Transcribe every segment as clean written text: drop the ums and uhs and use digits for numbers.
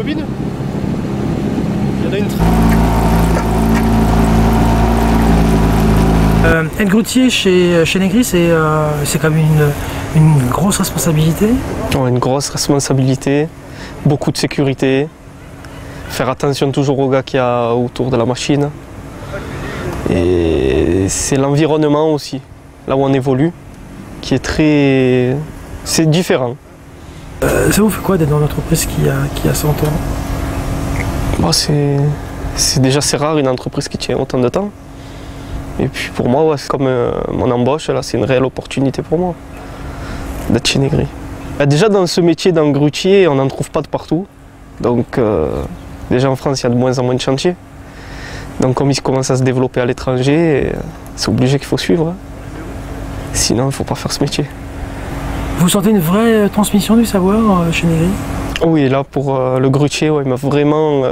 turbine. Il y en a une. Être grutier chez Negri, c'est quand même une grosse responsabilité. Une grosse responsabilité, beaucoup de sécurité, faire attention toujours aux gars qu'il y a autour de la machine. Et c'est l'environnement aussi, là où on évolue, qui est très... c'est différent. Ça vous fait quoi d'être dans une entreprise qui a 100 ans? Bon, c'est rare une entreprise qui tient autant de temps. Et puis pour moi, ouais, c'est comme mon embauche, là, c'est une réelle opportunité pour moi d'être chez Negri. Déjà dans ce métier d'engrutier, on n'en trouve pas de partout. Donc déjà en France, il y a de moins en moins de chantiers. Donc comme il commence à se développer à l'étranger, c'est obligé qu'il faut suivre. Sinon, il ne faut pas faire ce métier. Vous sentez une vraie transmission du savoir chez Negri? Oui, là pour le grutier, ouais, il m'a vraiment...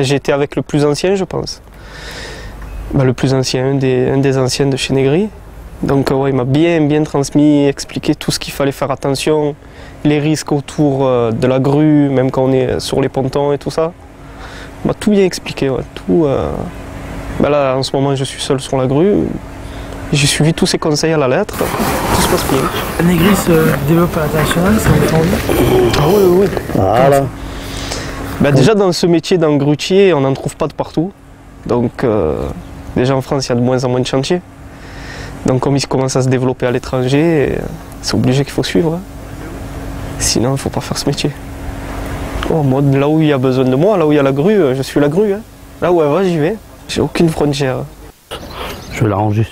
j'ai été avec le plus ancien, je pense. Le plus ancien, un des anciens de chez Negri. Donc ouais, il m'a bien transmis, expliqué tout ce qu'il fallait faire attention, les risques autour de la grue, même quand on est sur les pontons et tout ça. Il m'a tout bien expliqué, ouais, tout. Là, en ce moment, je suis seul sur la grue. J'ai suivi tous ses conseils à la lettre, tout se passe bien. Negri se développe à l'international, ça vous envie? Ah oui. Voilà. Déjà dans ce métier d'engrutier, on n'en trouve pas de partout. Donc déjà en France, il y a de moins en moins de chantiers. Donc comme il commence à se développer à l'étranger, c'est obligé qu'il faut suivre. Sinon, il ne faut pas faire ce métier. Moi, là où il y a besoin de moi, là où il y a la grue, je suis la grue. Là où elle va, j'y vais. J'ai aucune frontière. Je vais l'arranger.